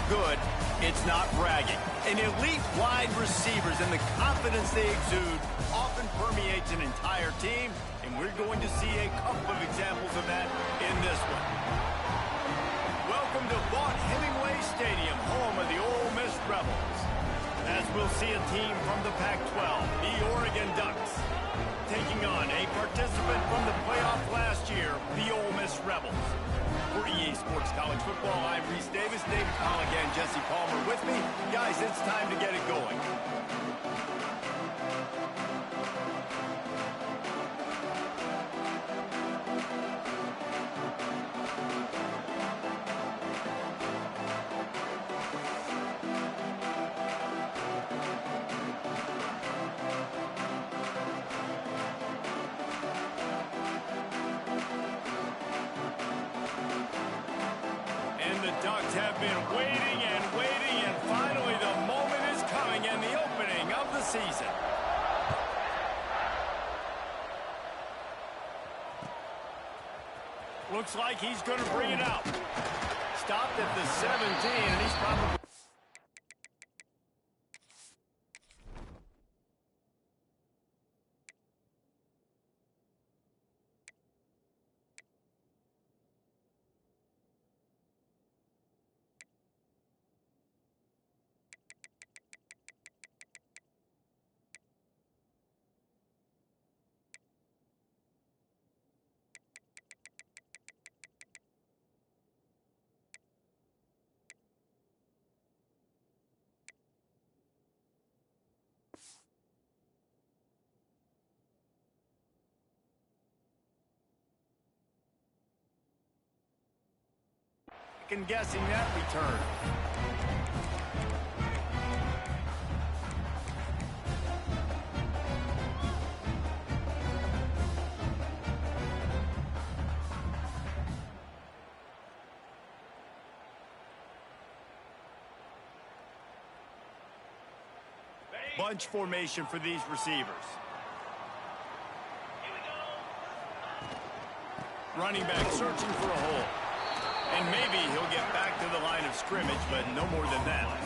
good, it's not bragging. And elite wide receivers and the confidence they exude often permeates an entire team, and we're going to see a couple of examples of that in this one. Welcome to Vaught Hemingway Stadium, home of the Ole Miss Rebels. As we'll see a team from the Pac-12, the Oregon Ducks, taking on a participant from the playoff last year, the Ole Miss Rebels. For EA Sports College Football, I'm Reese Davis, David Colligan, Jesse Palmer with me. Guys, it's time to get it going. Have been waiting and waiting, and finally the moment is coming and the opening of the season. Looks like he's going to bring it out. Stopped at the 17, and he's probably... And guessing that return. Bunch formation for these receivers. Running back searching for a hole. And maybe he'll get back to the line of scrimmage, but no more than that.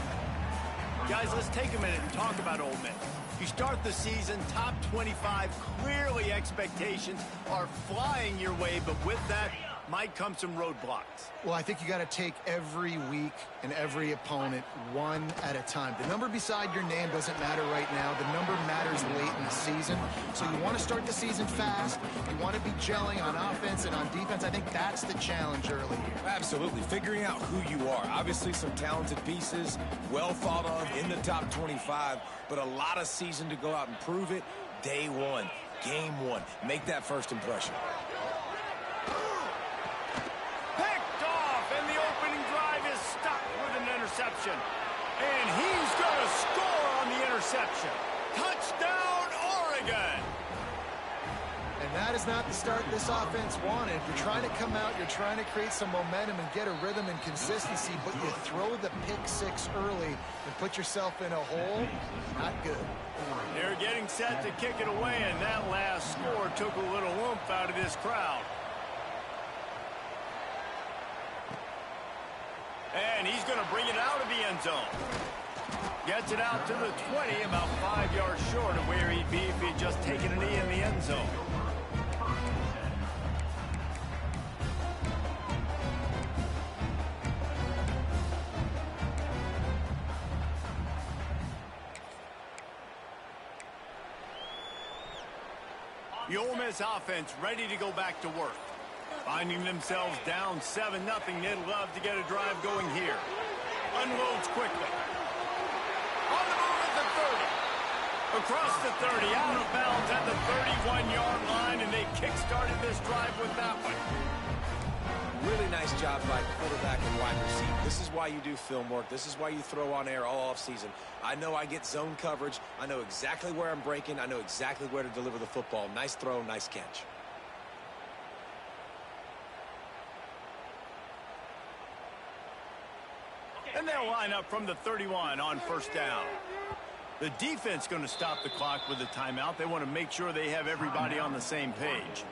Guys, let's take a minute and talk about Ole Miss. You start the season, top 25, clearly expectations are flying your way, but with that might come some roadblocks. Well, I think you got to take every week and every opponent one at a time. The number beside your name doesn't matter right now. The number matters late in the season. So you want to start the season fast. You want to be gelling on offense and on defense. I think that's the challenge early here. Absolutely. Figuring out who you are. Obviously some talented pieces, well thought of in the top 25, but a lot of season to go out and prove it. Day one, game one. Make that first impression. Interception. And he's going to score on the interception. Touchdown, Oregon! And that is not the start this offense wanted. You're trying to come out, you're trying to create some momentum and get a rhythm and consistency, but you throw the pick six early and put yourself in a hole. Not good. They're getting set to kick it away, and that last score took a little oomph out of this crowd. And he's going to bring it out of the end zone. Gets it out to the 20, about 5 yards short of where he'd be if he'd just taken a knee in the end zone. The Ole Miss offense ready to go back to work. Finding themselves down 7-0, they'd love to get a drive going here. Unloads quickly. On the move at the 30. Across the 30, out of bounds at the 31-yard line, and they kick-started this drive with that one. Really nice job by quarterback and wide receiver. This is why you do film work. This is why you throw on air all offseason. I know I get zone coverage. I know exactly where I'm breaking. I know exactly where to deliver the football. Nice throw, nice catch. And they'll line up from the 31 on first down. The defense going to stop the clock with a timeout. They want to make sure they have everybody on the same page.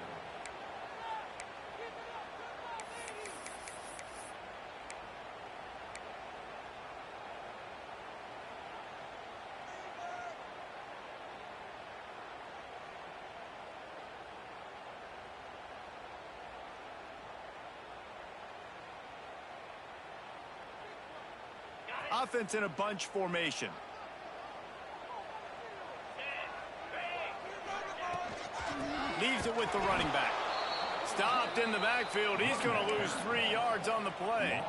Offense in a bunch formation. Leaves it with the running back. Stopped in the backfield. He's going to lose 3 yards on the play.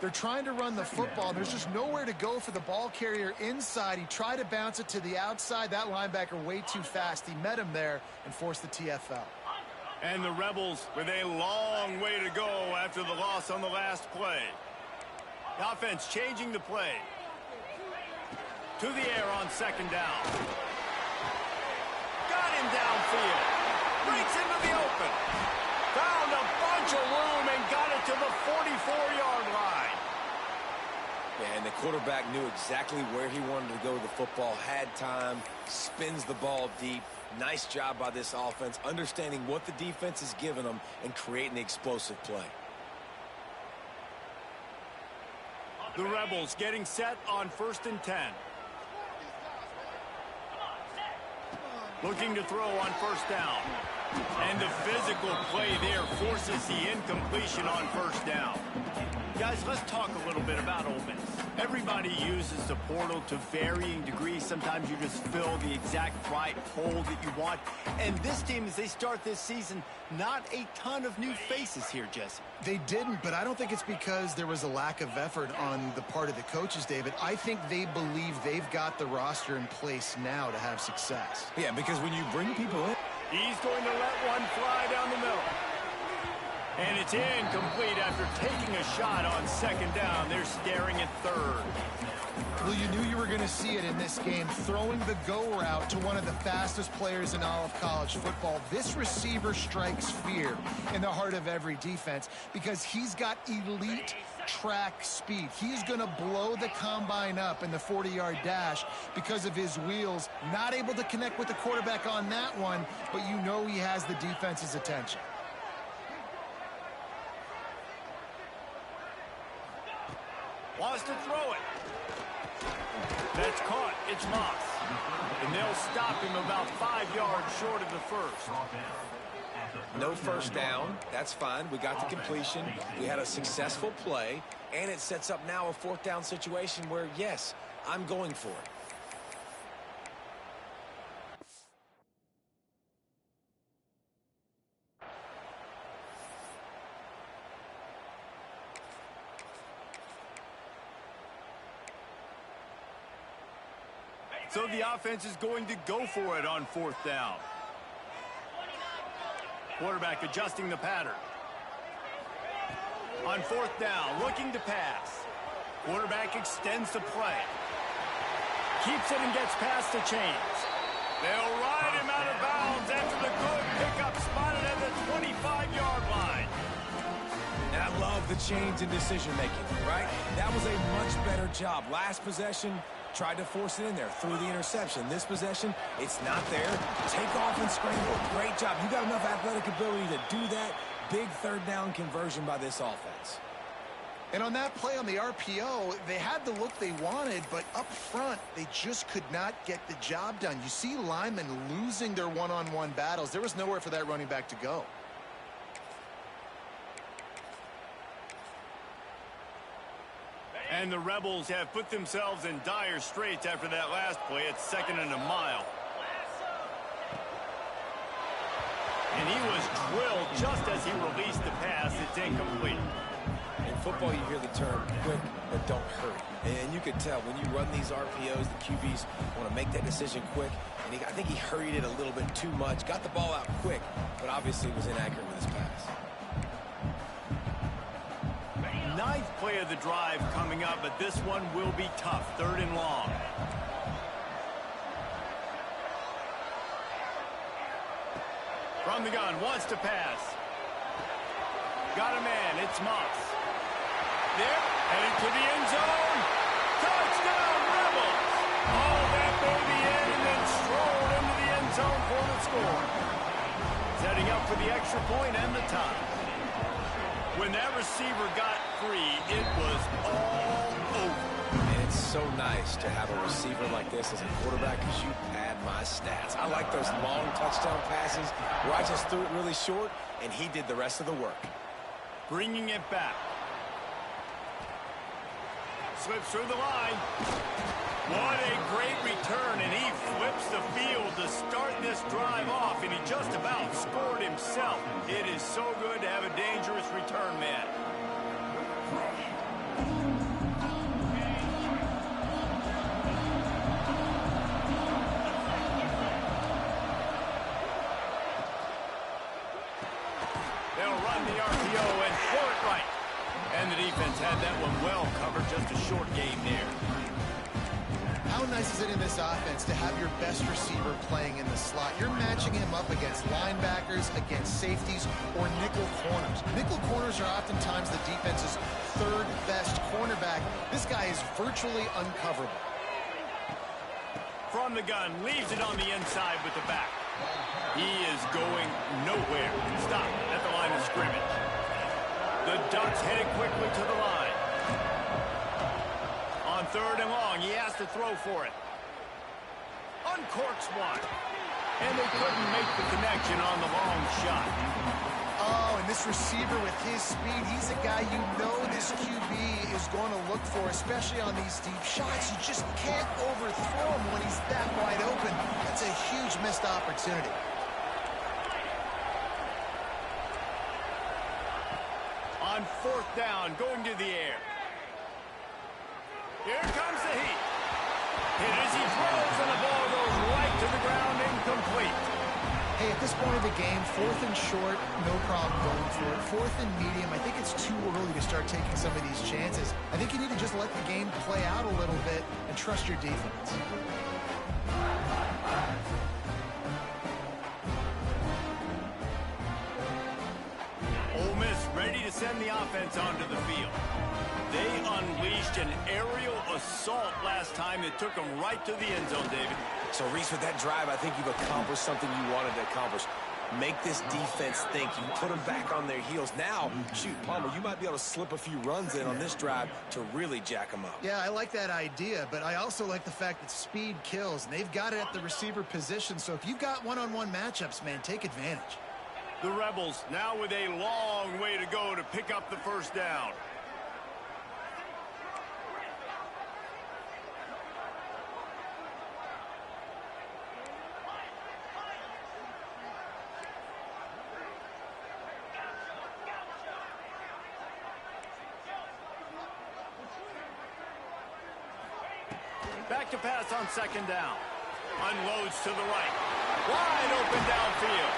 They're trying to run the football. There's just nowhere to go for the ball carrier inside. He tried to bounce it to the outside. That linebacker way too fast. He met him there and forced the TFL. And the Rebels with a long way to go after the loss on the last play. The offense changing the play. To the air on second down. Got him downfield. Breaks into the open. Found a bunch of room and got it to the 44-yard line. Yeah, and the quarterback knew exactly where he wanted to go with the football, had time, spins the ball deep. Nice job by this offense, understanding what the defense is giving them and creating the explosive play. The Rebels getting set on 1st and 10. Looking to throw on 1st down. And the physical play there forces the incompletion on 1st down. Guys, let's talk a little bit about Ole Miss. Everybody uses the portal to varying degrees. Sometimes you just fill the exact right hole that you want. And this team, as they start this season, not a ton of new faces here, Jesse. They didn't, but I don't think it's because there was a lack of effort on the part of the coaches, David. I think they believe they've got the roster in place now to have success. Yeah, because when you bring people in, he's going to let one fly down the middle. And it's incomplete after taking a shot on 2nd down. They're staring at 3rd. Well, you knew you were going to see it in this game, throwing the go route to one of the fastest players in all of college football. This receiver strikes fear in the heart of every defense because he's got elite track speed. He's going to blow the combine up in the 40-yard dash because of his wheels. Not able to connect with the quarterback on that one, but you know he has the defense's attention. Wants to throw it. That's caught. It's Moss. And they'll stop him about 5 yards short of the 1st. no 1st down. That's fine. We got the completion. We had a successful play. And it sets up now a 4th down situation where, yes, I'm going for it. So the offense is going to go for it on 4th down. Quarterback adjusting the pattern. On 4th down, looking to pass. Quarterback extends the play. Keeps it and gets past the chains. They'll ride him out of bounds after the good pickup spotted at the 25-yard line. And I love the change in decision-making, right? That was a much better job. Last possession, tried to force it in there, threw the interception. This possession, it's not there. Take off and scramble. Great job. You got enough athletic ability to do that. Big 3rd down conversion by this offense. And on that play on the RPO, they had the look they wanted, but up front, they just could not get the job done. You see linemen losing their one-on-one battles. There was nowhere for that running back to go. And the Rebels have put themselves in dire straits after that last play. It's 2nd and a mile. And he was drilled just as he released the pass. It's incomplete. In football, you hear the term quick, but don't hurry. And you can tell when you run these RPOs, the QBs want to make that decision quick. And I think he hurried it a little bit too much. Got the ball out quick, but obviously was inaccurate with his pass. 9th play of the drive coming up, but this one will be tough. 3rd and long. From the gun, wants to pass. Got a man, it's Moss. There, headed to the end zone. Touchdown, Rebels! Oh, that baby in and then strolled into the end zone for the score. Setting up for the extra point and the tie. When that receiver got free, it was all over. And it's so nice to have a receiver like this as a quarterback because you pad my stats. I like those long touchdown passes where I just threw it really short, and he did the rest of the work. Bringing it back. Slips through the line. What a great return, and he flips the field to start this drive off, and he just about scored himself. It is so good to have a dangerous return man. They'll run the RPO and throw it right. And the defense had that one well covered, just a short gain there. How nice is it in this offense to have your best receiver playing in the slot? You're matching him up against linebackers, against safeties, or nickel corners. Nickel corners are oftentimes the defense's third best cornerback. This guy is virtually uncoverable. From the gun, leaves it on the inside with the back. He is going nowhere. Stop at the line of scrimmage. The Ducks headed quickly to the line. On 3rd and long, he has to throw for it. Uncorks one. And they couldn't make the connection on the long shot. Oh, and this receiver with his speed, he's a guy you know this QB is going to look for, especially on these deep shots. You just can't overthrow him when he's that wide open. That's a huge missed opportunity. On 4th down, going to the air. Here comes the heat. Hit as he throws, and the ball goes right to the ground, incomplete. Hey, at this point of the game, 4th and short, no problem going for it. 4th and medium, I think it's too early to start taking some of these chances. I think you need to just let the game play out a little bit and trust your defense. Ole Miss ready to send the offense onto the field. They unleashed an aerial assault last time that took them right to the end zone, David. So, Reese, with that drive, I think you've accomplished something you wanted to accomplish. Make this defense think. You put them back on their heels. Now, shoot, Palmer, you might be able to slip a few runs in on this drive to really jack them up. Yeah, I like that idea, but I also like the fact that speed kills, and they've got it at the receiver position. So if you've got one-on-one matchups, man, take advantage. The Rebels now with a long way to go to pick up the first down. Back to pass on 2nd down. Unloads to the right. Wide open downfield.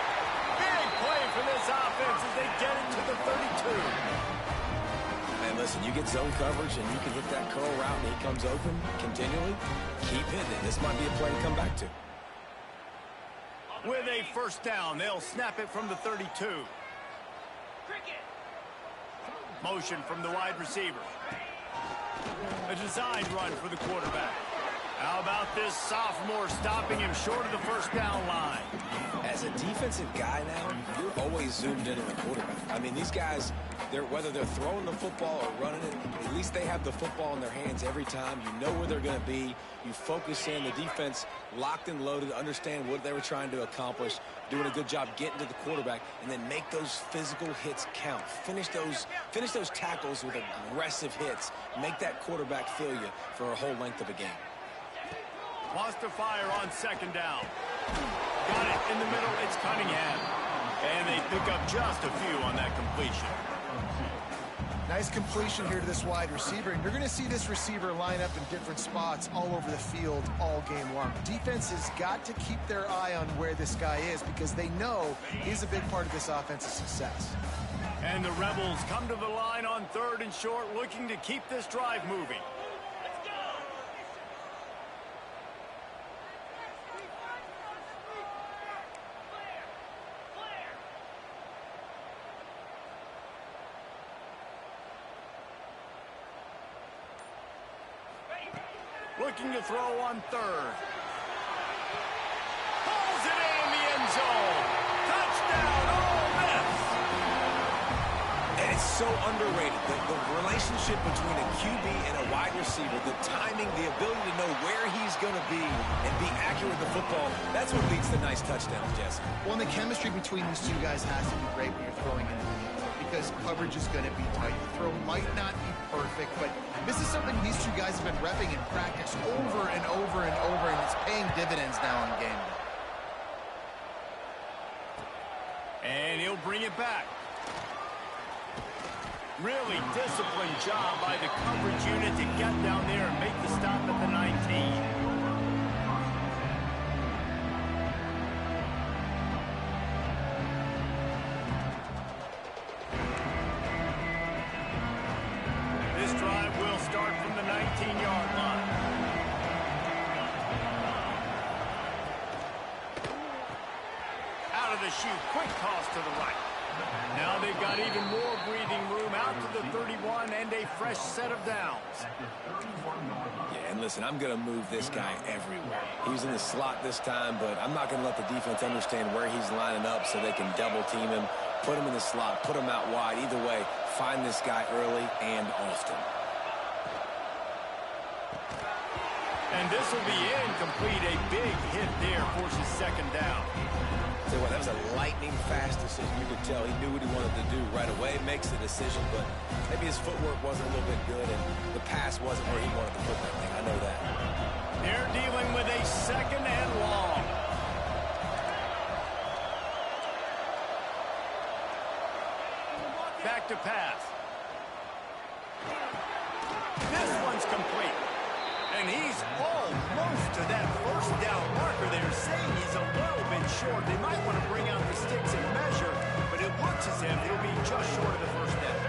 Big play for this offense as they get it to the 32. Man, listen, you get zone coverage and you can hit that curl route and he comes open continually. Keep hitting it. This might be a play to come back to. With a 1st down, they'll snap it from the 32. Motion from the wide receiver. A designed run for the quarterback. How about this sophomore stopping him short of the 1st down line? As a defensive guy now, you're always zoomed in on the quarterback. I mean, these guys, whether they're throwing the football or running it, at least they have the football in their hands every time. You know where they're going to be. You focus in. The defense locked and loaded, understand what they were trying to accomplish, doing a good job getting to the quarterback, and then make those physical hits count. Finish those tackles with aggressive hits. Make that quarterback feel you for a whole length of a game. Wants to fire on 2nd down. Got it in the middle. It's Cunningham. And they pick up just a few on that completion. Nice completion here to this wide receiver. And you're going to see this receiver line up in different spots all over the field all game long. Defense has got to keep their eye on where this guy is because they know he's a big part of this offense's success. And the Rebels come to the line on 3rd and short, looking to keep this drive moving. Looking to throw on 3rd. Pulls it in the end zone. Touchdown, Ole Miss. And it's so underrated. The relationship between a QB and a wide receiver, the timing, the ability to know where he's going to be and be accurate with the football, that's what leads to nice touchdowns, Jesse. Well, and the chemistry between these two guys has to be great when you're throwing into the end zone because coverage is going to be tight. The throw might not be perfect, perfect, but this is something these two guys have been repping in practice over and over and over, and it's paying dividends now in game. And he'll bring it back. Really disciplined job by the coverage unit to get down there and make the stop at the 19. This drive will start from the 19-yard line. Out of the chute, quick toss to the right. Now they've got even more breathing room out to the 31 and a fresh set of downs. Yeah, and listen, I'm going to move this guy everywhere. He's in the slot this time, but I'm not going to let the defense understand where he's lining up so they can double team him, put him in the slot, put him out wide. Either way, find this guy early and often. And this will be incomplete. A big hit there forces second down. So what, that was a lightning-fast decision. You could tell he knew what he wanted to do right away, makes the decision, but maybe his footwork wasn't a little bit good, and the pass wasn't where he wanted to put that thing. I know that. They're dealing with a second and long. Back to pass. This one's complete. And he's almost to that first down marker. They're saying he's a little bit short. They might want to bring out the sticks and measure, but it looks as if he'll be just short of the first down.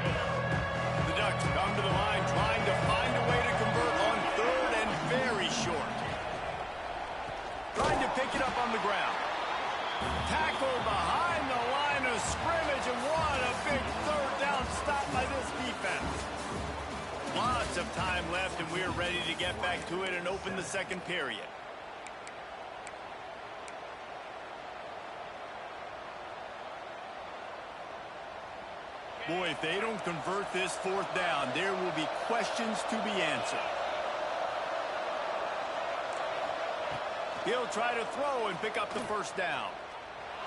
The Ducks come to the line trying to find a way to convert on third and very short. Trying to pick it up on the ground. Tackle behind the line of scrimmage, and what a big third down stop by this defense. Lots of time left, and we're ready to get back to it and open the second period. Boy, if they don't convert this fourth down, there will be questions to be answered. He'll try to throw and pick up the first down.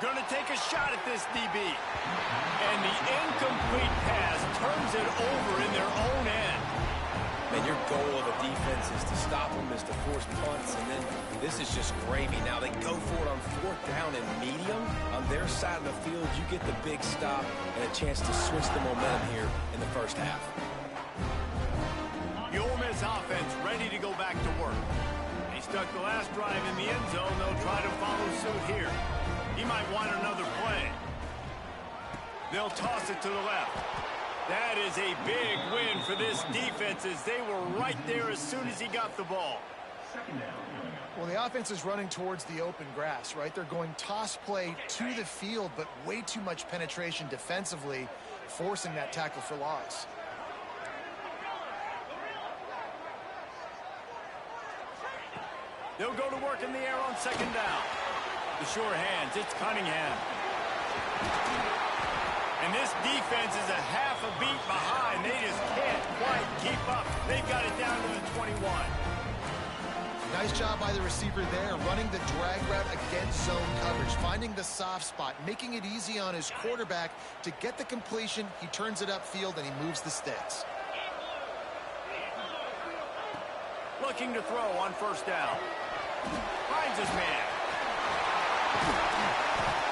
Going to take a shot at this DB. And the incomplete pass turns it over in their own end. And your goal of a defense is to stop them, is to force punts, and then this is just gravy. Now they go for it on fourth down and medium. On their side of the field, you get the big stop and a chance to switch the momentum here in the first half. The Ole Miss offense ready to go back to work. They stuck the last drive in the end zone. They'll try to follow suit here. He might want another play. They'll toss it to the left. That is a big win for this defense as they were right there as soon as he got the ball. Well, the offense is running towards the open grass, right? They're going toss play to the field, but way too much penetration defensively, forcing that tackle for loss. They'll go to work in the air on second down. The sure hands, it's Cunningham. And this defense is a half a beat behind. They just can't quite keep up. They've got it down to the 21. Nice job by the receiver there, running the drag route against zone coverage, finding the soft spot, making it easy on his quarterback to get the completion. He turns it upfield, and he moves the sticks. Looking to throw on first down. Finds his man.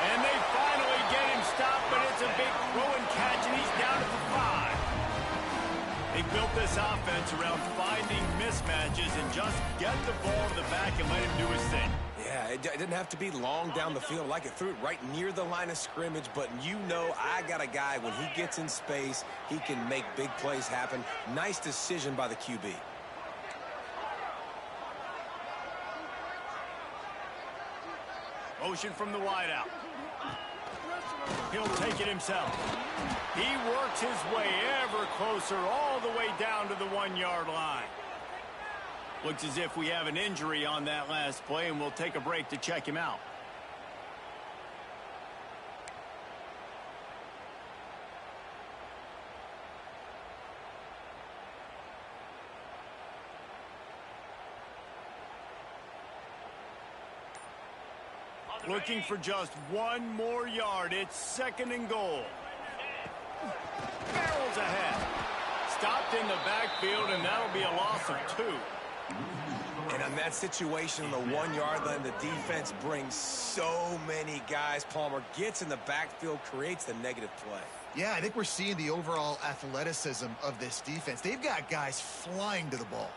And they finally get him stopped, but it's a big throw and catch, and he's down at the 5. They built this offense around finding mismatches and just get the ball to the back and let him do his thing. Yeah, it didn't have to be long down the field. Like it threw it right near the line of scrimmage, but you know I got a guy, when he gets in space, he can make big plays happen. Nice decision by the QB. Motion from the wideout. He'll take it himself. He works his way ever closer all the way down to the 1-yard line. Looks as if we have an injury on that last play, and we'll take a break to check him out. Looking for just one more yard. It's second and goal. Barrels ahead. stopped in the backfield, and that'll be a loss of 2. And on that situation on the 1-yard line, the defense brings so many guys. Palmer gets in the backfield, creates the negative play. Yeah, I think we're seeing the overall athleticism of this defense. They've got guys flying to the ball.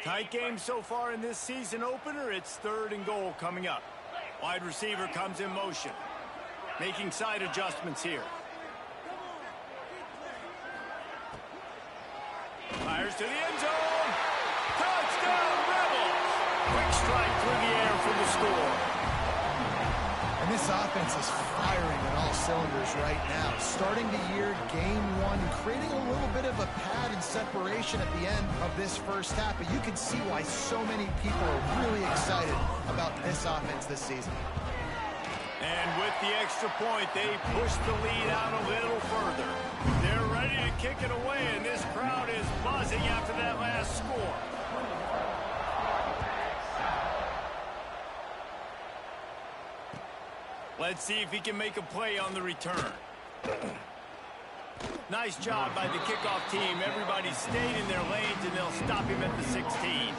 Tight game so far in this season opener. It's 3rd and goal coming up. Wide receiver comes in motion. Making side adjustments here. Fires to the end zone. Touchdown, Rebels! Quick strike through the air for the score. And this offense is firing on all cylinders right now. Starting the year, game 1, creating a little bit of a pad and separation at the end of this first half. But you can see why so many people are really excited about this offense this season. And with the extra point, they push the lead out a little further. They're ready to kick it away, and this crowd is buzzing after that last score. Let's see if he can make a play on the return. Nice job by the kickoff team. Everybody stayed in their lanes, and they'll stop him at the 16.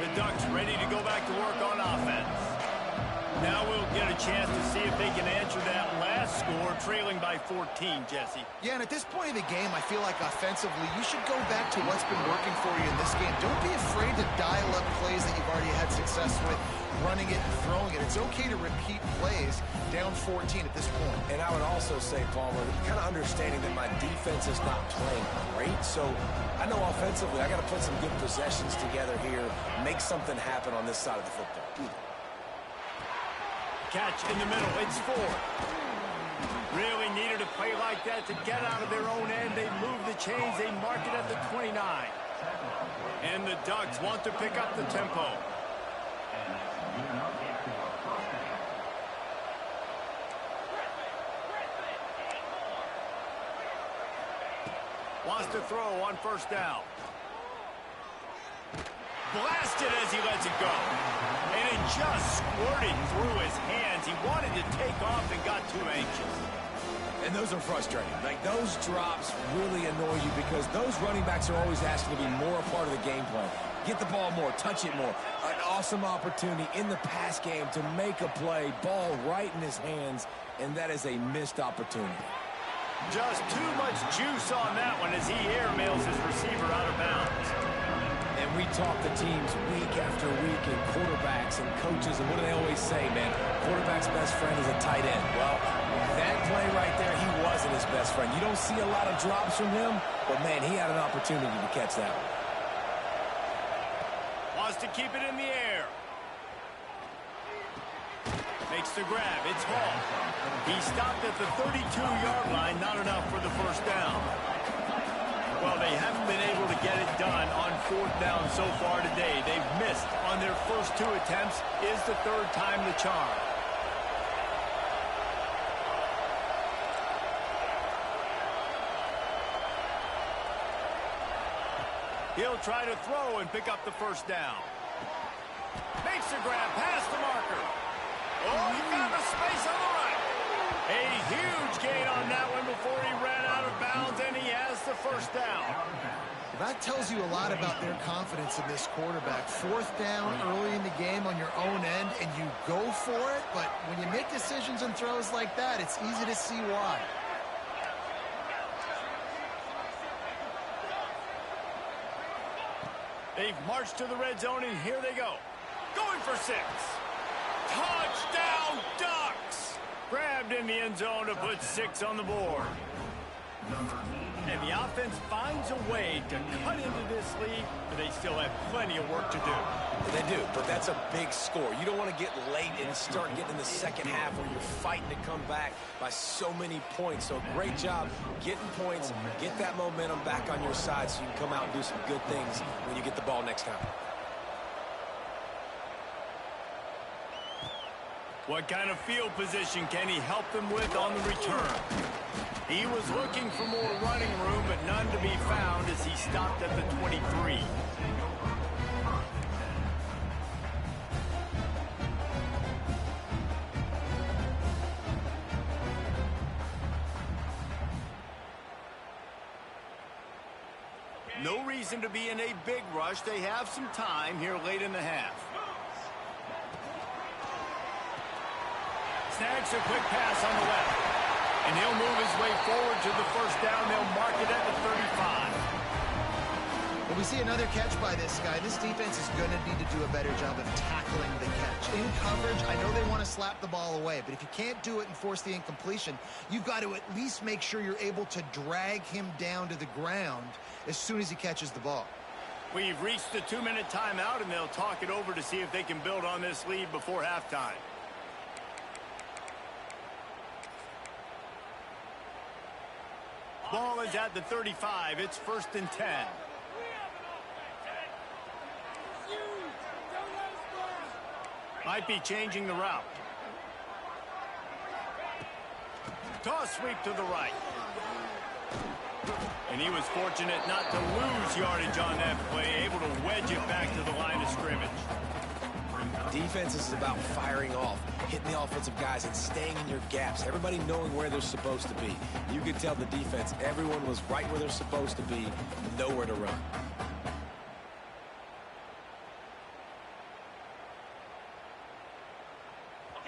The Ducks ready to go back to work on offense. Now we'll get a chance to see if they can answer that last score, trailing by 14, Jesse. Yeah, and at this point in the game, I feel like offensively, you should go back to what's been working for you in this game. Don't be afraid to dial up plays that you've already had success with, running it and throwing it. It's okay to repeat plays down 14 at this point. And I would also say, Palmer, kind of understanding that my defense is not playing great, so I know offensively I got to put some good possessions together here, make something happen on this side of the football. Catch in the middle, it's 4. Really needed a play like that to get out of their own end. They move the chains, they mark it at the 29. And the Ducks want to pick up the tempo. Wants to throw on first down. Blasted as he lets it go. And it just squirted through his hands. He wanted to take off and got too anxious. And those are frustrating. Like, those drops really annoy you because those running backs are always asking to be more a part of the game plan. Get the ball more, touch it more. An awesome opportunity in the pass game to make a play, ball right in his hands, and that is a missed opportunity. Just too much juice on that one as he airmails his receiver out of bounds. And we talk to teams week after week and quarterbacks and coaches, and what do they always say, man? Quarterback's best friend is a tight end. Well, that play right there, he wasn't his best friend. You don't see a lot of drops from him, but, man, he had an opportunity to catch that one. Wants to keep it in the air. Makes the grab. It's Hall. He stopped at the 32-yard line. Not enough for the first down. Well, they haven't been able to get it done on 4th down so far today. They've missed on their first 2 attempts. Is the 3rd time the charm. He'll try to throw and pick up the first down. Makes the grab past the marker. Oh, he found a space on the right. A huge gain on that one before he ran out of bounds, and he has the first down. That tells you a lot about their confidence in this quarterback. 4th down early in the game on your own end, and you go for it, but when you make decisions and throws like that, it's easy to see why. They've marched to the red zone, and here they go. Going for 6. Touchdown, Ducks! Grabbed in the end zone to put 6 on the board. And the offense finds a way to cut into this lead, but they still have plenty of work to do. They do, but that's a big score. You don't want to get late and start getting in the second half where you're fighting to come back by so many points. So great job getting points, get that momentum back on your side so you can come out and do some good things when you get the ball next time. What kind of field position can he help them with on the return? He was looking for more running room, but none to be found as he stopped at the 23. No reason to be in a big rush. They have some time here late in the half. Snags a quick pass on the left. And he'll move his way forward to the first down. They'll mark it at the 35. Well, we see another catch by this guy. This defense is going to need to do a better job of tackling the catch. In coverage, I know they want to slap the ball away, but if you can't do it and force the incompletion, you've got to at least make sure you're able to drag him down to the ground as soon as he catches the ball. We've reached the 2-minute timeout, and they'll talk it over to see if they can build on this lead before halftime. Ball is at the 35. It's 1st and 10. Might be changing the route. Toss sweep to the right. And he was fortunate not to lose yardage on that play, able to wedge it back to the line of scrimmage. Defense is about firing off, hitting the offensive guys and staying in your gaps, everybody knowing where they're supposed to be. You could tell the defense, everyone was right where they're supposed to be, nowhere to run.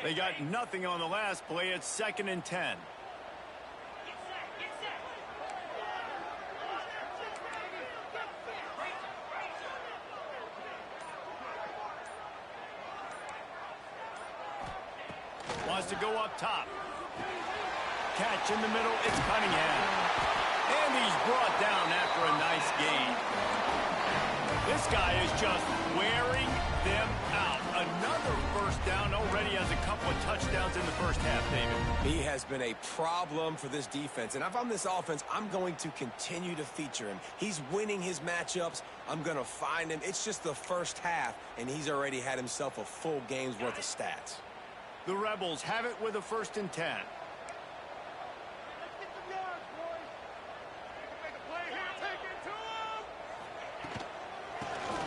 They got nothing on the last play. It's 2nd and 10. Wants to go up top. Catch in the middle. It's Cunningham. And he's brought down after a nice gain. This guy is just wearing them out. Another first down, already has a couple of touchdowns in the first half, David. He has been a problem for this defense. And if I'm this offense, I'm going to continue to feature him. He's winning his matchups. I'm going to find him. It's just the first half, and he's already had himself a full game's worth of stats. The Rebels have it with a 1st and 10.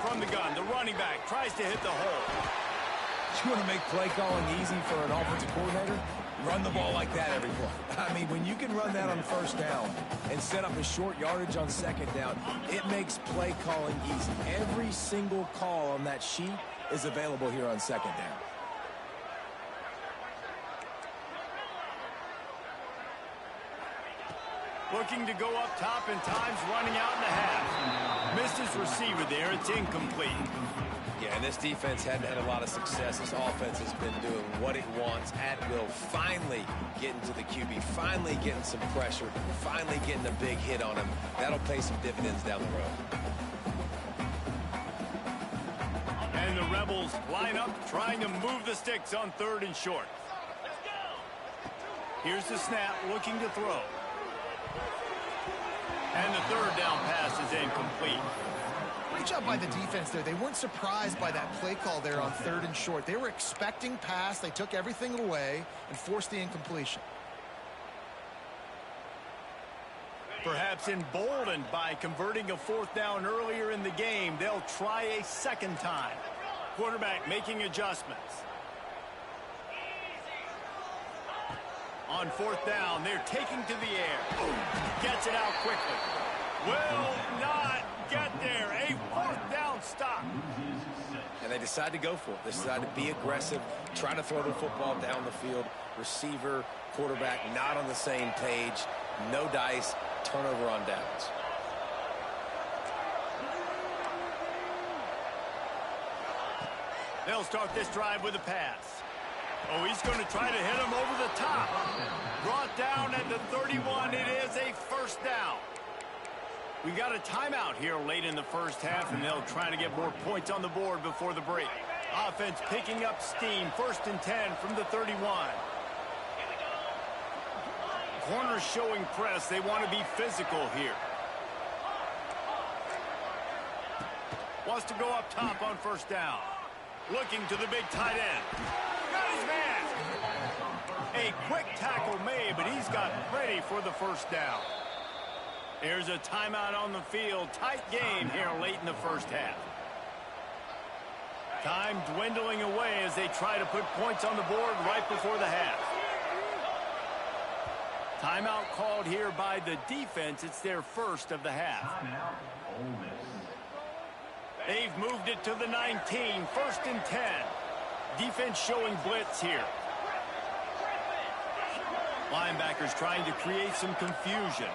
From the gun, the running back tries to hit the hole. You want to make play calling easy for an offensive coordinator? Run the ball like that every play. I mean, when you can run that on 1st down and set up a short yardage on 2nd down, it makes play calling easy. Every single call on that sheet is available here on 2nd down. Looking to go up top, and time's running out in the half. Missed his receiver there. It's incomplete. Yeah, and this defense hadn't had a lot of success. This offense has been doing what it wants at will. Finally getting to the QB, finally getting some pressure, finally getting a big hit on him. That'll pay some dividends down the road. And the Rebels line up, trying to move the sticks on 3rd and short. Here's the snap, looking to throw. And the 3rd down pass is incomplete. Great job by the defense there. They weren't surprised by that play call there on 3rd and short. They were expecting pass. They took everything away and forced the incompletion. Perhaps emboldened by converting a 4th down earlier in the game, they'll try a 2nd time. Quarterback making adjustments. On 4th down, they're taking to the air. Gets it out quickly. Will not get there. A 4th down stop. And they decide to go for it. They decide to be aggressive, try to throw the football down the field. Receiver, quarterback not on the same page. No dice, turnover on downs. They'll start this drive with a pass. Oh, he's going to try to hit him over the top. Brought down at the 31. It is a 1st down. We got a timeout here late in the first half, and they'll try to get more points on the board before the break. Offense picking up steam. 1st and 10 from the 31. Corners showing press. They want to be physical here. Wants to go up top on 1st down. Looking to the big tight end. Got his man. A quick tackle made, but he's got ready for the 1st down. Here's a timeout on the field. Tight game here late in the first half. Time dwindling away as they try to put points on the board right before the half. Timeout called here by the defense. It's their first of the half. They've moved it to the 19, 1st and 10. Defense showing blitz here. Linebackers trying to create some confusion.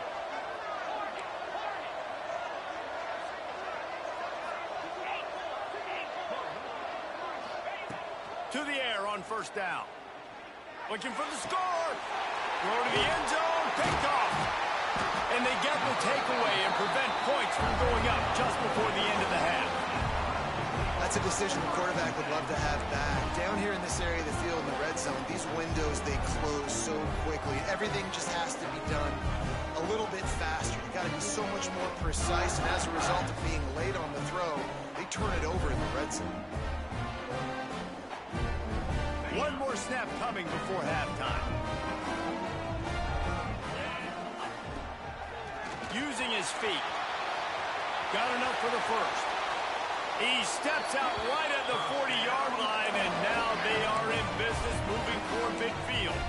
To the air on 1st down. Looking for the score. Throw to the end zone. Picked off. And they get the takeaway and prevent points from going up just before the end of the half. That's a decision the quarterback would love to have back. Down here in this area of the field in the red zone, these windows, they close so quickly. Everything just has to be done a little bit faster. You got to be so much more precise, and as a result of being late on the throw, they turn it over in the red zone. One more snap coming before halftime. Using his feet. Got enough for the first. He steps out right at the 40-yard line, and now they are in business moving toward midfield.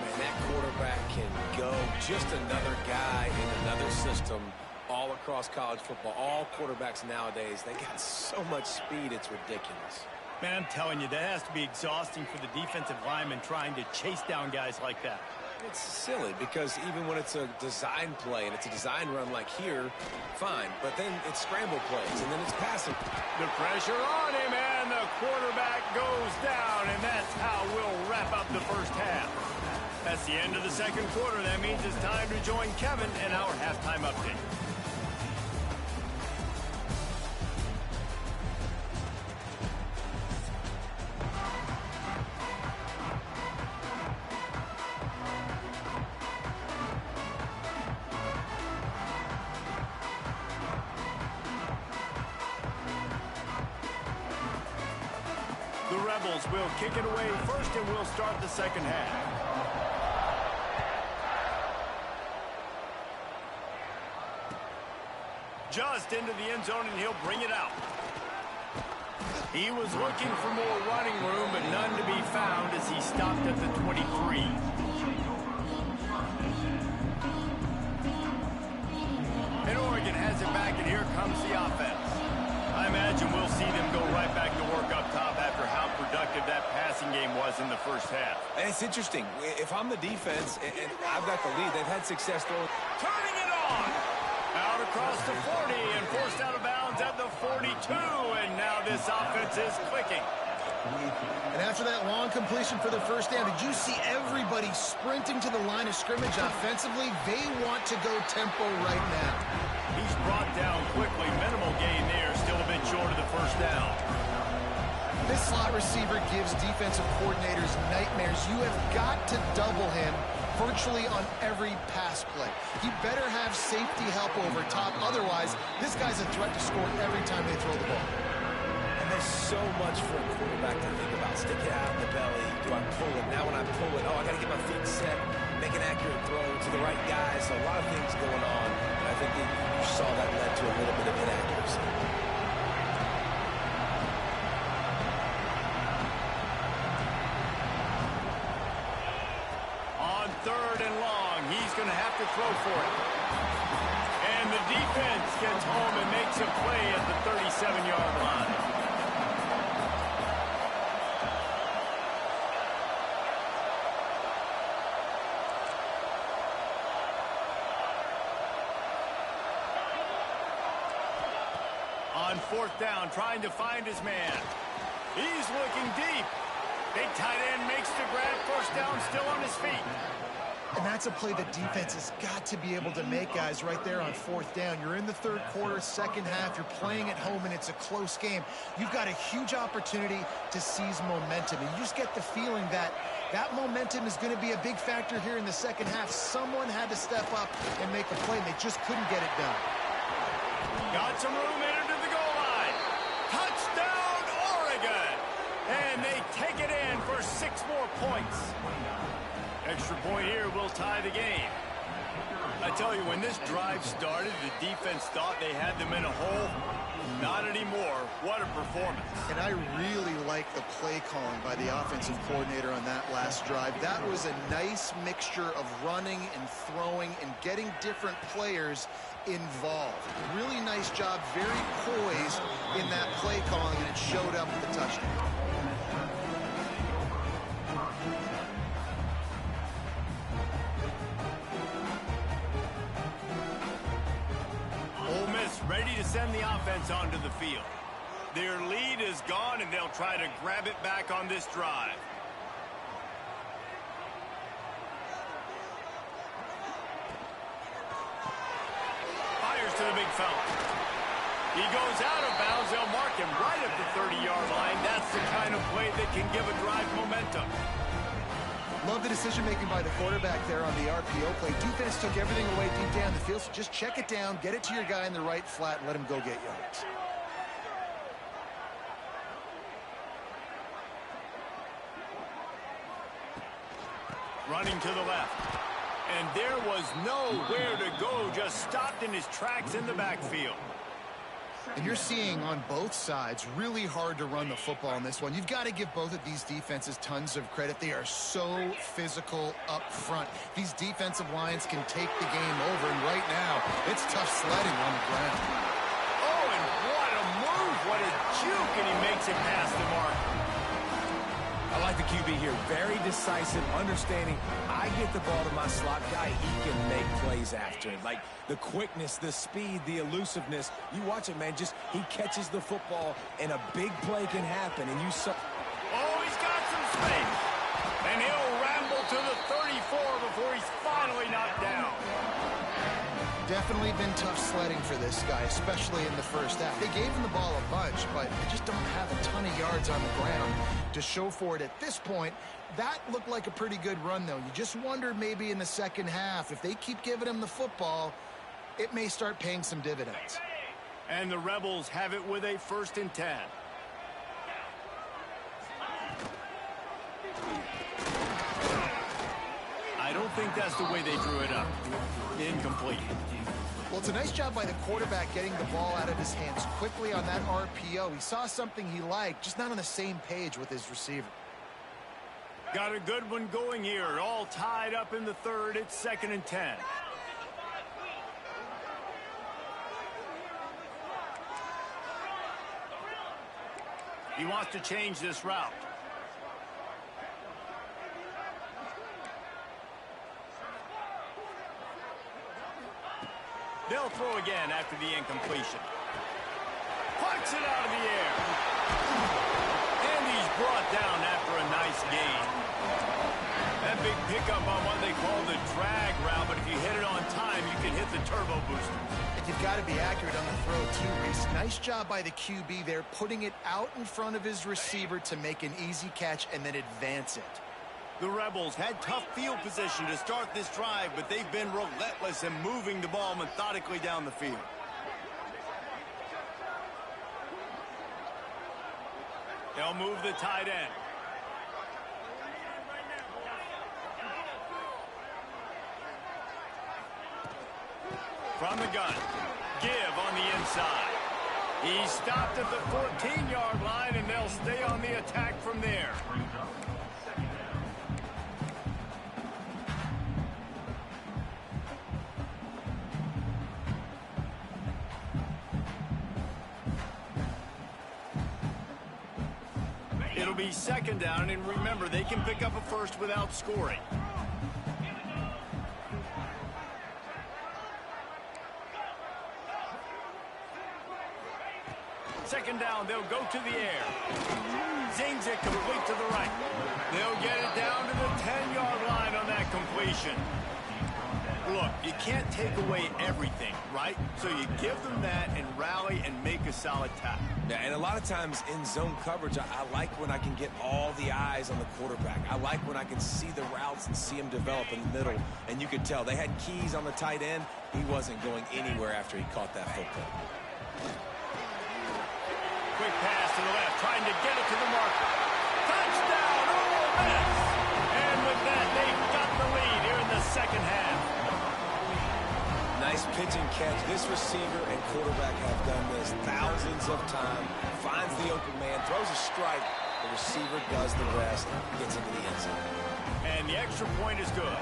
Man, that quarterback can go. Just another guy in another system all across college football. All quarterbacks nowadays, they got so much speed, it's ridiculous. Man, I'm telling you, that has to be exhausting for the defensive lineman trying to chase down guys like that. It's silly because even when it's a design play and it's a design run like here, fine. But then it's scramble plays and then it's passing. The pressure on him and the quarterback goes down, and that's how we'll wrap up the first half. That's the end of the second quarter. That means it's time to join Kevin in our halftime update. The Rebels will kick it away first, and we'll start the second half. Just into the end zone, and he'll bring it out. He was looking for more running room, but none to be found as he stopped at the 23. And Oregon has it back, and here comes the offense. I imagine we'll see them go right back to work up top after how productive that passing game was in the first half. And it's interesting. If I'm the defense and I've got the lead, they've had success throwing. Turning it on. Out across the 40 and forced out of bounds at the 42. And now this offense is clicking. And after that long completion for the first down, did you see everybody sprinting to the line of scrimmage offensively? They want to go tempo right now. He's brought down quickly. Minimal gain there. Still a bit short of the first down. This slot receiver gives defensive coordinators nightmares. You have got to double him virtually on every pass play. He better have safety help over top. Otherwise, this guy's a threat to score every time they throw the ball. And there's so much for a quarterback to think about. Stick it out in the belly. Do I pull it? Now when I pull it, I got to get my feet set. Make an accurate throw to the right guys. So a lot of things going on. And I think that you saw that led to a little bit of inaccuracy. On 3rd and long, he's going to have to throw for it. And the defense gets home and makes a play at the 37-yard line. On 4th down, trying to find his man. He's looking deep. Big tight end makes the grab. 1st down, still on his feet. And that's a play the defense has got to be able to make, guys, right there on 4th down. You're in the 3rd quarter, second half. You're playing at home, and it's a close game. You've got a huge opportunity to seize momentum. And you just get the feeling that that momentum is going to be a big factor here in the second half. Someone had to step up and make a play, and they just couldn't get it done. Got some room in to the goal line. Touchdown, Oregon! And they take it in for 6 more points. Extra point here will tie the game. I tell you, when this drive started, the defense thought they had them in a hole. Not anymore. What a performance. And I really like the play calling by the offensive coordinator on that last drive. That was a nice mixture of running and throwing and getting different players involved. Really nice job, very poised in that play calling, and it showed up at the touchdown. Ready to send the offense onto the field. Their lead is gone, and they'll try to grab it back on this drive. Fires to the big fella. He goes out of bounds. They'll mark him right at the 30-yard line. That's the kind of play that can give a drive momentum. Love the decision-making by the quarterback there on the RPO play. Defense took everything away deep down the field, so just check it down, get it to your guy in the right flat, and let him go get yards. Running to the left. And there was nowhere to go, just stopped in his tracks in the backfield. And you're seeing on both sides really hard to run the football in this one. You've got to give both of these defenses tons of credit. They are so physical up front. These defensive lines can take the game over, and right now it's tough sledding on the ground. Oh, and what a move. What a juke, and he makes it past the mark. I like the QB here. Very decisive, understanding. I get the ball to my slot guy. He can make plays after it. Like the quickness, the speed, the elusiveness. You watch it, man. Just he catches the football, and a big play can happen. And you saw. Oh, he's got some space. And he'll ramble to the 34 before he's finally knocked down. Definitely been tough sledding for this guy, especially in the first half. They gave him the ball a bunch, but they just don't have a ton of yards on the ground to show for it at this point. That looked like a pretty good run, though. You just wondered maybe in the second half, if they keep giving him the football, it may start paying some dividends. And the Rebels have it with a 1st and 10. I don't think that's the way they drew it up. Incomplete. Well, it's a nice job by the quarterback getting the ball out of his hands quickly on that RPO. He saw something he liked, just not on the same page with his receiver. Got a good one going here. All tied up in the 3rd. It's 2nd and 10. He wants to change this route. They'll throw again after the incompletion. Punts it out of the air. And he's brought down after a nice gain. That big pickup on what they call the drag route, but if you hit it on time, you can hit the turbo booster. And you've got to be accurate on the throw, too, Reese. Nice job by the QB there, putting it out in front of his receiver to make an easy catch and then advance it. The Rebels had tough field position to start this drive, but they've been relentless in moving the ball methodically down the field. They'll move the tight end. From the gun, give on the inside. He stopped at the 14-yard line, and they'll stay on the attack from there. It'll be 2nd down, and remember, they can pick up a first without scoring. Second down, they'll go to the air. Zings it complete to the right. They'll get it down to the 10-yard line on that completion. Look, you can't take away everything, right? So you give them that and rally and make a solid tackle. Yeah, and a lot of times in zone coverage, I like when I can get all the eyes on the quarterback. I like when I can see the routes and see him develop in the middle. And you could tell they had keys on the tight end. He wasn't going anywhere after he caught that football. Quick pass to the left, trying to get it to the marker. Touchdown, Ole Miss! And with that, they've got the lead here in the second half. and catch. This receiver and quarterback have done this thousands of times. Finds the open man, throws a strike. The receiver does the rest, gets into the end zone. And the extra point is good.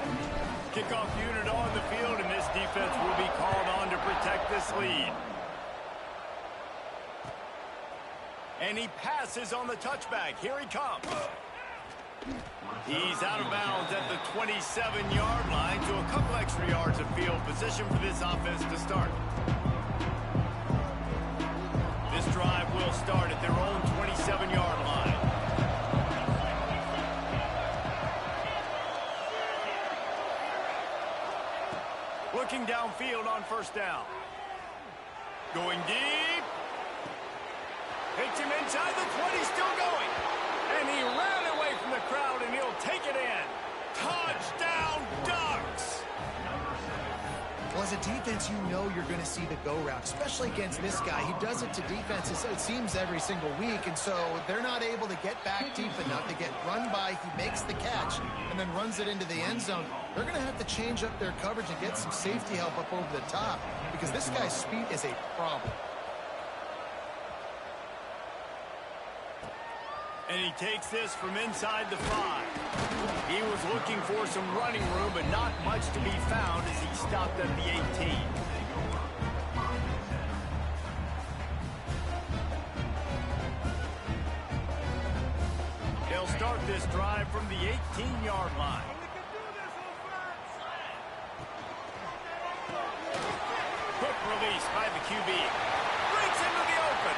Kickoff unit on the field, and this defense will be called on to protect this lead. And he passes on the touchback. Here he comes. He's out of bounds at the 27-yard line, so a couple extra yards of field position for this offense to start. This drive will start at their own 27-yard line. Looking downfield on first down. Going deep. Hits him inside the 20, still going. And he ran away from the crowd, and he'll take it in. Touchdown, Ducks! Well, as a defense, you know you're going to see the go route, especially against this guy. He does it to defenses, it seems, every single week, and so they're not able to get back deep enough to get run by. He makes the catch and then runs it into the end zone. They're going to have to change up their coverage and get some safety help up over the top because this guy's speed is a problem. And he takes this from inside the 5. He was looking for some running room, but not much to be found as he stopped at the 18. They'll start this drive from the 18-yard line. Quick release by the QB. Breaks into the open.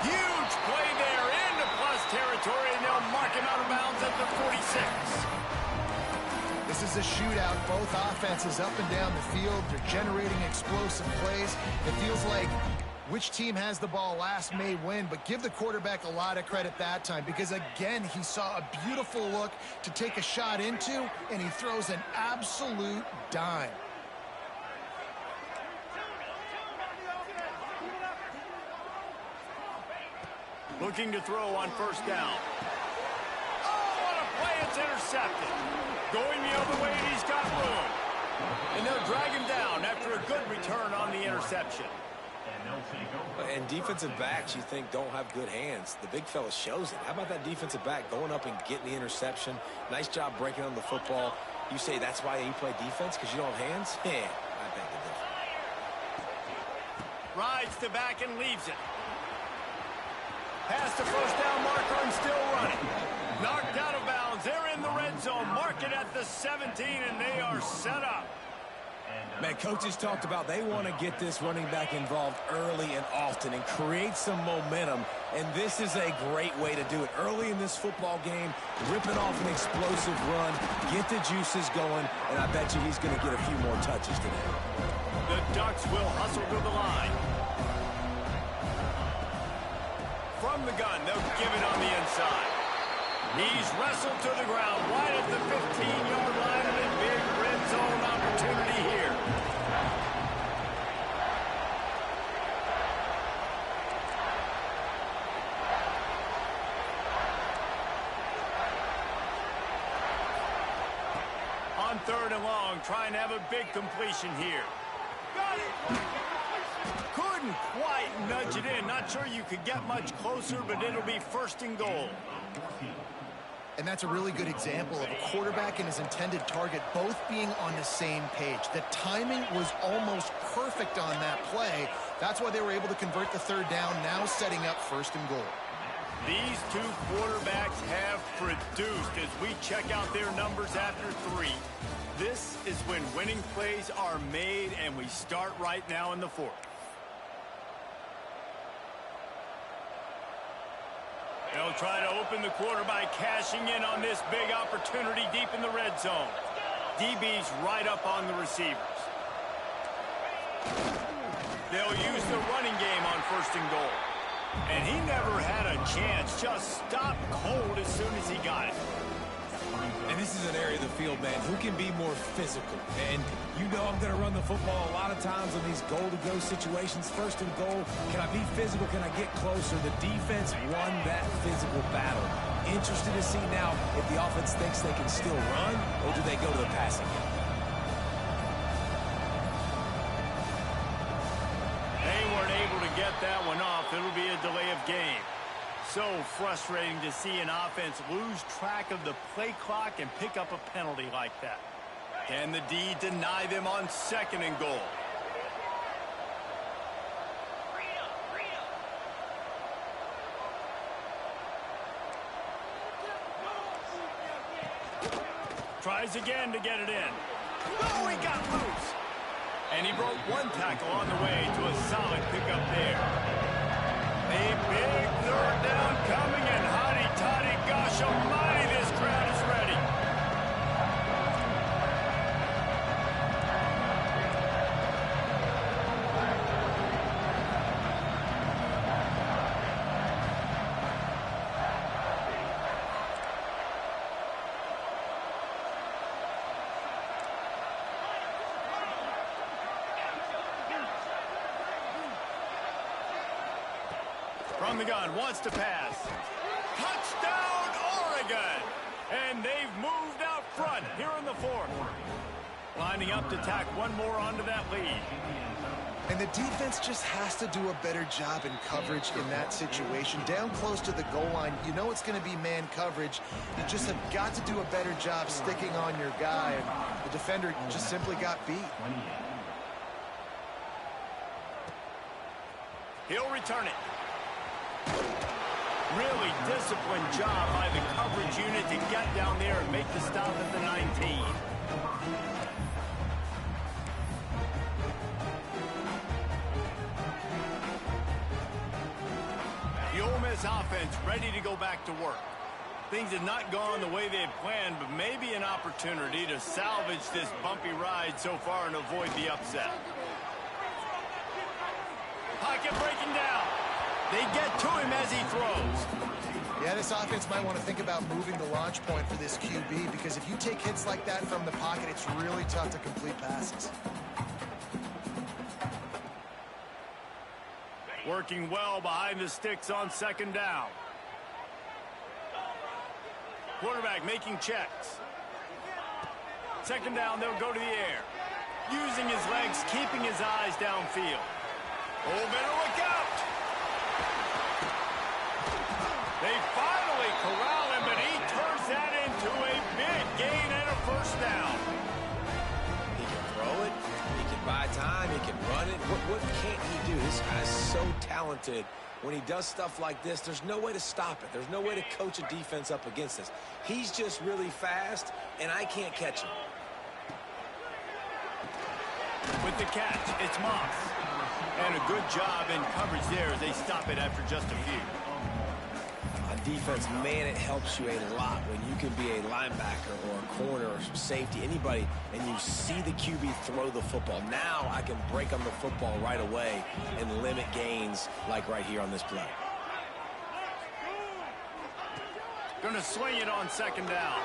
Huge play there into plus territory, and they'll mark him out of bounds at the 46. This is a shootout. Both offenses up and down the field. They're generating explosive plays. It feels like which team has the ball last may win, but give the quarterback a lot of credit that time because, again, he saw a beautiful look to take a shot into, and he throws an absolute dime. Looking to throw on first down. Oh, what a play. It's intercepted. Going the other way, and he's got room. And they'll drag him down after a good return on the interception. And defensive backs, you think, don't have good hands. The big fella shows it. How about that defensive back going up and getting the interception? Nice job breaking on the football. You say that's why you play defense, because you don't have hands? Yeah, I think it is. Rides the back and leaves it. Past the first down marker and still running. Knocked out of bounds. They're in the red zone. Mark it at the 17, and they are set up. Man, coaches talked about they want to get this running back involved early and often and create some momentum, and this is a great way to do it. Early in this football game, ripping off an explosive run, get the juices going, and I bet you he's going to get a few more touches today. The Ducks will hustle to the line. From the gun, they'll give it on the inside. He's wrestled to the ground right at the 15-yard line, and a big red zone opportunity here. On third and long, trying to have a big completion here. Got it! Couldn't quite nudge it in. Not sure you could get much closer, but it'll be first and goal. And that's a really good example of a quarterback and his intended target both being on the same page. The timing was almost perfect on that play. That's why they were able to convert the third down, now setting up first and goal. These two quarterbacks have produced as we check out their numbers after 3. This is when winning plays are made, and we start right now in the 4th. They'll try to open the quarter by cashing in on this big opportunity deep in the red zone. DB's right up on the receivers. They'll use the running game on first and goal. And he never had a chance, just stopped cold as soon as he got it. And this is an area of the field, man, who can be more physical. And you know I'm going to run the football a lot of times in these goal-to-go situations. First and goal, can I be physical? Can I get closer? The defense won that physical battle. Interested to see now if the offense thinks they can still run, or do they go to the passing game? It'll be a delay of game. So frustrating to see an offense lose track of the play clock and pick up a penalty like that. Can the D deny them on 2nd and goal? Tries again to get it in. Oh, he got loose. And he broke one tackle on the way to a solid pickup there. A big 3rd down coming, and hotty-toddy, gosh almighty, this crowd is ready. From the gun, wants to pass. Touchdown, Oregon! And they've moved out front here in the 4th. Lining up to tack one more onto that lead. And the defense just has to do a better job in coverage in that situation. Down close to the goal line, you know it's going to be man coverage. You just have got to do a better job sticking on your guy. And the defender just simply got beat. He'll return it. Really disciplined job by the coverage unit to get down there and make the stop at the 19. The Ole Miss offense ready to go back to work. Things have not gone the way they had planned, but maybe an opportunity to salvage this bumpy ride so far and avoid the upset. Pocket breaking down. They get to him as he throws. Yeah, this offense might want to think about moving the launch point for this QB, because if you take hits like that from the pocket, it's really tough to complete passes. Working well behind the sticks on 2nd down. Quarterback making checks. 2nd down, they'll go to the air. Using his legs, keeping his eyes downfield. Oh, better look out! They finally corral him, but he turns that into a big gain and a 1st down. He can throw it. He can buy time. He can run it. What can't he do? This guy's so talented. When he does stuff like this, there's no way to stop it. There's no way to coach a defense up against this. He's just really fast, and I can't catch him. With the catch, it's Moss. And a good job in coverage there as they stop it after just a few. Defense, man, it helps you a lot when you can be a linebacker or a corner or safety, anybody, and you see the QB throw the football. Now I can break on the football right away and limit gains like right here on this play. Going to swing it on 2nd down.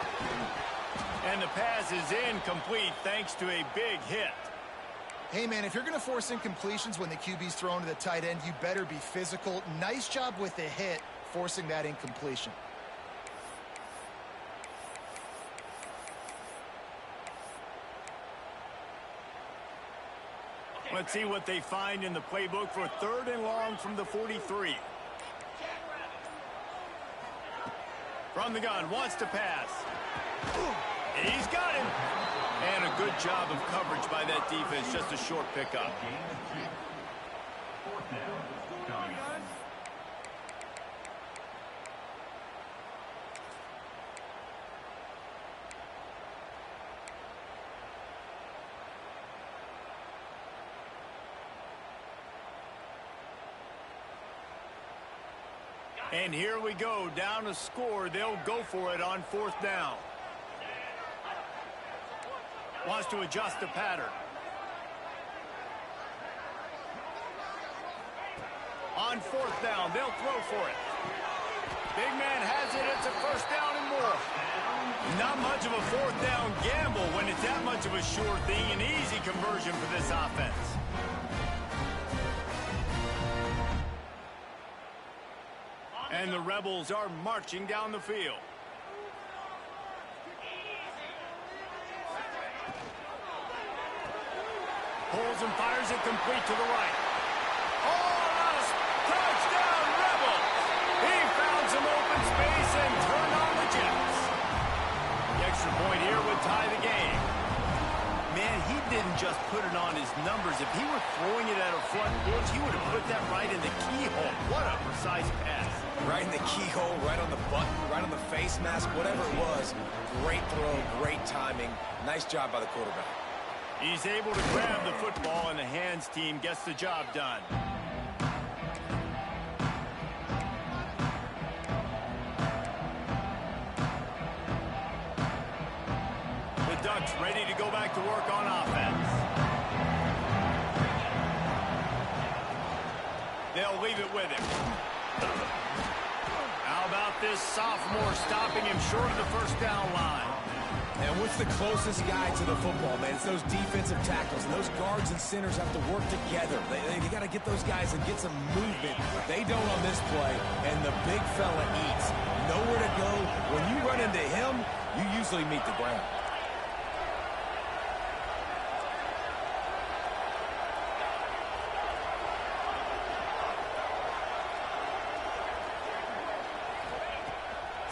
And the pass is incomplete thanks to a big hit. Hey, man, if you're going to force incompletions when the QB's thrown to the tight end, you better be physical. Nice job with the hit, forcing that incompletion. Let's see what they find in the playbook for 3rd and long from the 43. From the gun, wants to pass. He's got him. And a good job of coverage by that defense, just a short pickup. And here we go, down a score. They'll go for it on 4th down. Wants to adjust the pattern. On 4th down, they'll throw for it. Big man has it. It's a 1st down and more. Not much of a 4th down gamble when it's that much of a sure thing. An easy conversion for this offense. And the Rebels are marching down the field. Pulls and fires it complete to the right. Oh, touchdown! just put it on his numbers. If he were throwing it at a front porch, he would have put that right in the keyhole. What a precise pass. Right in the keyhole, right on the button, right on the face mask, whatever it was. Great throw, great timing. Nice job by the quarterback. He's able to grab the football, and the hands team gets the job done. The Ducks ready to go back to work on offense. They'll leave it with him. How about this sophomore stopping him short of the first down line? And what's the closest guy to the football, man? It's those defensive tackles. And those guards and centers have to work together. They got to get those guys and get some movement. They don't on this play, and the big fella eats. Nowhere to go. When you run into him, you usually meet the ground.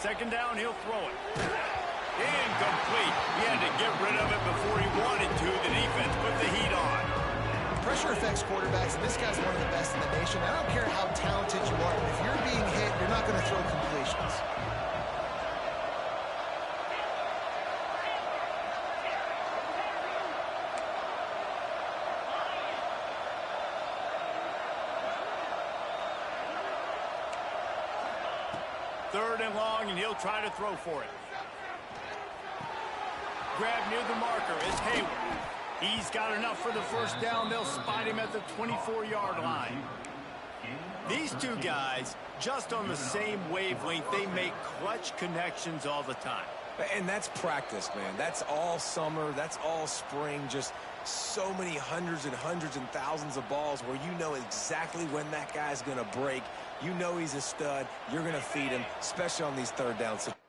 Second down, he'll throw it. Incomplete. He had to get rid of it before he wanted to. The defense put the heat on. Pressure affects quarterbacks, and this guy's one of the best in the nation. I don't care how talented you are, but if you're being hit, you're not going to throw completions. Third and long, and he'll try to throw for it. Grab near the marker is Hayward. He's got enough for the first down. They'll spot him at the 24-yard line. These two guys, just on the same wavelength, they make clutch connections all the time. And that's practice, man. That's all summer. That's all spring. Just so many hundreds and thousands of balls where you know exactly when that guy's going to break. You know he's a stud. You're going to feed him, especially on these third down situations.